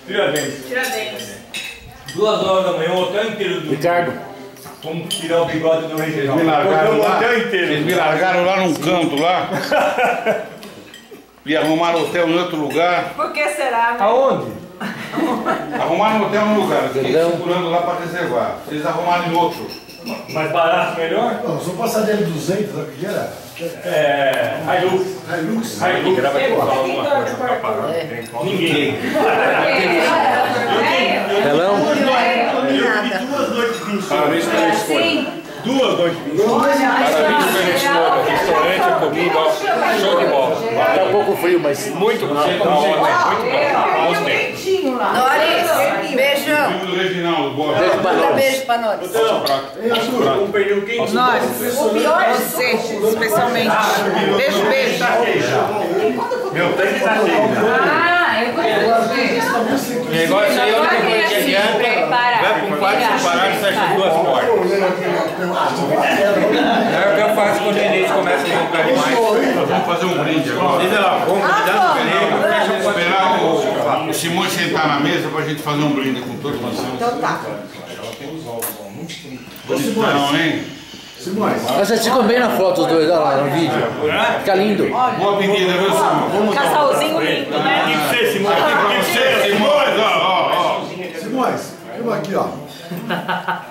Tiradentes. 2 horas da manhã, o hotel inteiro do... Ricardo. Vamos tirar o bigode do Reginaldo. Vocês me largaram lá num canto lá. E arrumaram hotel em outro lugar. Por que será, né? Aonde? Arrumaram um hotel no lugar, eu fiquei segurando lá para reservar. Vocês arrumaram em outro. Mais barato, melhor? Não, só passar dele 200, sabe o que era? Hilux. Hilux. Ninguém. Pelão? Eu pedi 2 noites de insônia. Parabéns pela escolha. 2 noites de insônia. Parabéns pela escolha. Restaurante, comida, ó, show de bola. Tá um pouco frio, mas... Muito bom. Muito bom. Gostei. Noris, beijão. Vivo do Reginaldo, boa. Beijo pra nós. Beijo pra Noris. Um pernil quente. Nós, você, especialmente. Beijo. Meu tanque tá cheio. Eu conheço. O negócio aí, a única coisa que adianta, vai para um quarto separado e fecha as 2 portas. É o que eu faço quando eles começam a comprar demais. Vamos fazer um brinde agora. Diz lá, vamos convidar o Felipe, fecha o quarto. Esperar o Simões sentar na mesa para a gente fazer um brinde com todos vocês. Então tá. Bonitão, hein? Simões. Vocês ficam bem na foto os dois, olha lá no vídeo. Fica lindo. Boa pedida, viu, Simões? Casalzinho lindo, né? Tem que ser, Simões. Tem que ser, Simões, ó. Simões, vem aqui, ó.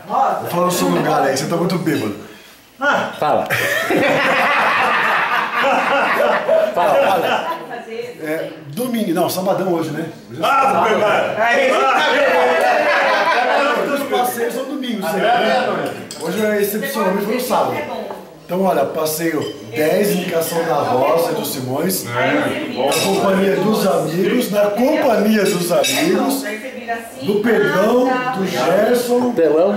Vou falar no seu lugar aí, você tá muito bêbado. Fala. Fala. Domingo, não, sabadão hoje, né? Os passeios são domingos, sempre, né? Hoje é excepcionalmente foi no sábado. Então, olha, passeio 10, indicação da Rosa e do Simões, na companhia dos amigos, do Pedrão, do Gerson, Pelão.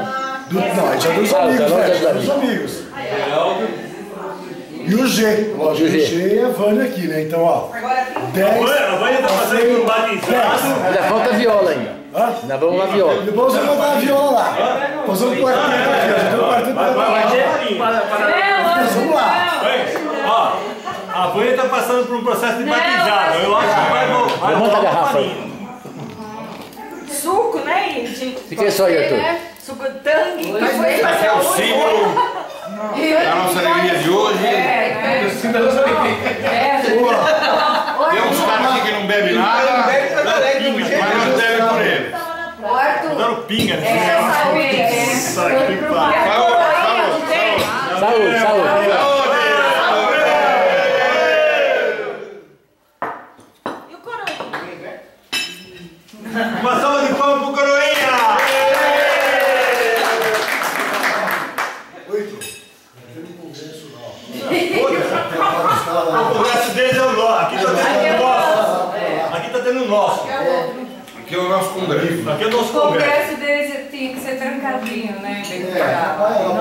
não, a gente é dos amigos, né? Dos amigos. E o G, lógico, o G e a Vânia aqui, né? Então, ó, 10. A Vânia tá fazendo um batizado. Ainda falta a viola ainda. Ainda vamos na viola. Depois você vai botar a viola lá. Nós vamos quarteto aqui, a gente tem um quarteto pra vamos lá. Ó, a Vânia tá passando por um processo de batizado. Eu acho que vai Levanta a garrafa aí. Suco, né, gente? Fica aí só aí, Arthur. Suco tangue. Esse é o símbolo da nossa alegria de hoje. Tem uns caras aqui que não bebem nada, mas nós bebemos por ele. Mandaram pinga, né? Saúde. E o coroinha? Uma salva de palmas pro Coroinha! O congresso deles é o nosso. Aqui tá tendo o nosso. Aqui é o nosso congresso. Aqui é o nosso O congresso. congresso deles tinha que ser trancadinho, né?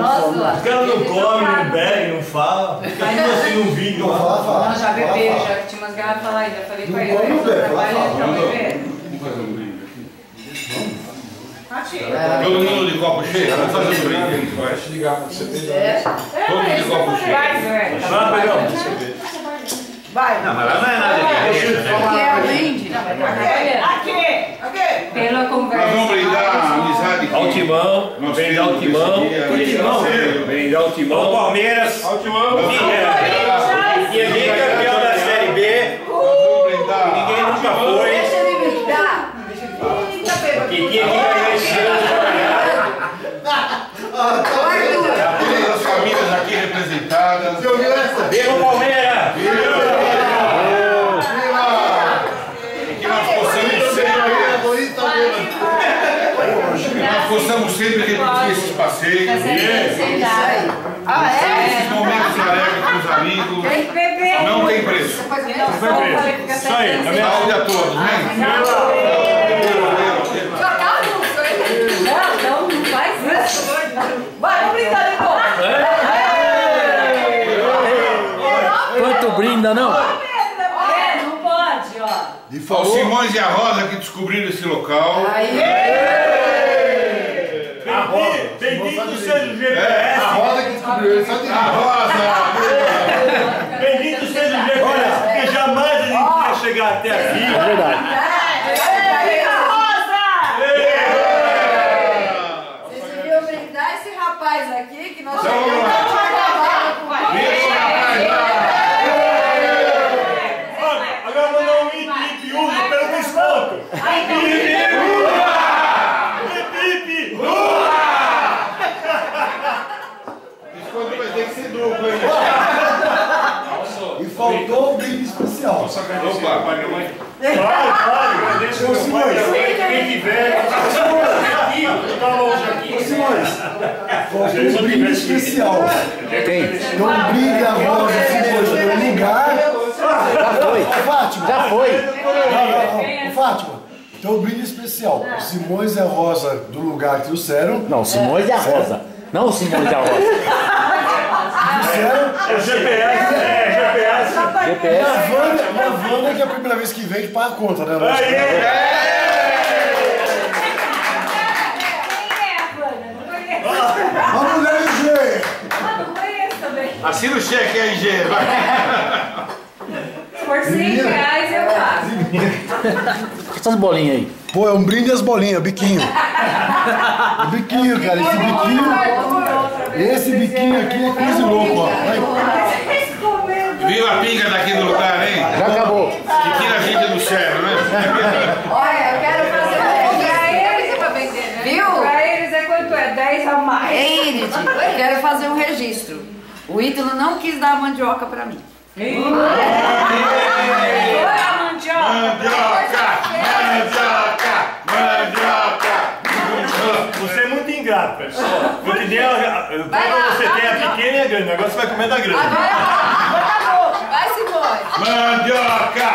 Nossa, Os caras não comem, não bebem, não falam. Fica tudo assim num vídeo. Não, já beberam, já tinha umas garrafas lá, ainda falei pra ele, eu trabalho, eles estão bebendo. Vamos fazer um brinde aqui. Todo mundo de copo cheio? Vamos fazer um brinde. Vai te ligar pra você ter. Todo mundo de copo cheio. Vai, Pedrão. vai. Não, mas lá não é nada de igreja, né? Que é o brinde? Aqui. Pela conversa. Nós vamos brindar a amizade que Altimão, brindar o Timão. Brindar o Timão. O Palmeiras. Altimão. E é campeão da Série B. Ninguém nunca foi. Deixa ele brindar. Que dia que ganhou esse ano? Todas as famílias aqui representadas. Viva o Palmeiras! Que nós possamos sempre repetir esses passeios. Esses momentos alegres com os amigos. Tem que beber. Não tem preço. Isso aí, também. Saúde a todos, né? Não faz isso. Vai, vamos brindar de novo. Quanto brinda, não? Não pode, ó. E Os falou. Simões e a Rosa que descobriram esse local. Bendito seja o GPS. A roda que descobriu, ele só de A Rosa! Bendito seja o GPS, porque jamais a gente ia chegar até aqui. É verdade. Agora mandou um hip uva pelo desconto. Desconto vai ter que ser duplo, hein? E faltou o brinde especial. Opa, pai, minha mãe. Claro. Deixa eu Simões. Quem tiver. Tá longe aqui. Ô Simões, faltou um brinde especial. Tem. Então um brinde a rosa Simões no lugar. Já foi. Ô Fátima. Já foi. Ô Fátima, então um brinde especial. O Simões é rosa do lugar que trouxeram. Não, Simões é a Rosa. Não o Simões é a Rosa. Trouxeram. É GPS. GPS. E a Wanda que é a primeira vez que vem que paga a conta, né? Quem é a Vânia? Não conheço. Vamos ver, LG! Não conheço também. Assina o cheque aí, Gê. Vai. Por R$5 eu faço. Essas bolinhas aí. Pô, é um brinde as bolinhas, biquinho. O biquinho, cara, esse biquinho. Esse biquinho aqui é coisa de louco, ó. Vai. Viva a pinga daqui do lugar, hein? Já acabou. Que tira a gente do sério, né? Olha, eu quero fazer Pra eles, pra vender, né? viu? Pra eles é quanto é? 10 a mais. Ei, Irid, eu quero fazer um registro. O Ítalo não quis dar a mandioca pra mim. Foi a mandioca. Você é muito ingrato, pessoal. Quando você tem a pequena e a grande, agora você vai comer da grande. Vai, Simões. Mandioca!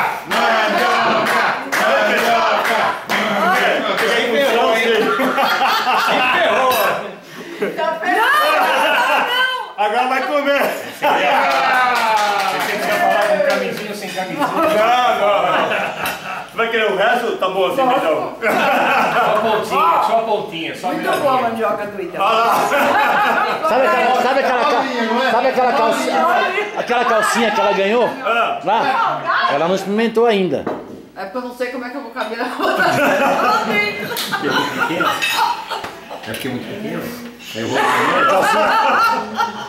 Agora vai comer. Você quer falar com camisinha ou sem camisinha? Não. Você vai querer o resto? Tá bom assim, então. Só a pontinha. Muito boa a mandioca do Ítalo. Sabe aquela calcinha que ela ganhou? Lá? Ela não experimentou ainda. É porque eu não sei como é que eu vou caber na outra. É porque é muito pequeno?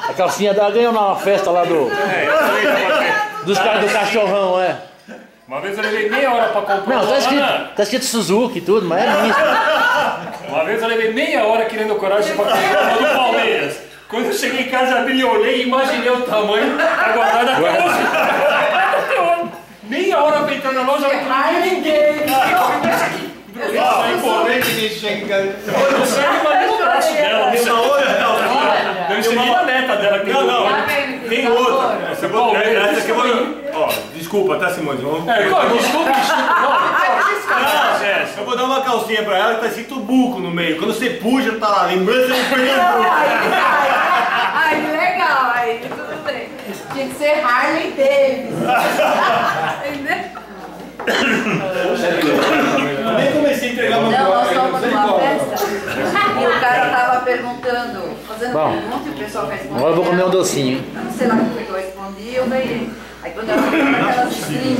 A calcinha dela ganhou na festa lá dos caras do cachorrão, é. Uma vez eu levei meia hora pra comprar. Não, tá escrito Suzuki e tudo, mas é misto. Uma vez eu levei meia hora querendo coragem pra comprar uma do Palmeiras. Quando eu cheguei em casa, abri e olhei e imaginei o tamanho. Tá guardado até hoje. Meia hora pra entrar na loja, eu não vi ninguém. Eu não sei mais o braço dela. Eu ensinei na neta dela. Não. Tem outra. Essa aqui eu vou... Ó, desculpa, tá, Simões? Desculpa. Eu vou dar uma calcinha pra ela que tá escrito buco no meio. Quando você puxa, tá lá. Lembrança de perder o buco. Ai, legal. Aí, tudo bem. Tinha que ser Harley Davidson. Entendeu? Eu nem comecei a entregar uma Não, nós estávamos numa festa e o cara tava perguntando, fazendo Bom, pergunta e o pessoal respondia. agora eu vou comer um docinho, hein? Eu não sei lá como é que eu respondi, eu ganhei. Aí quando eu fui aquelas string,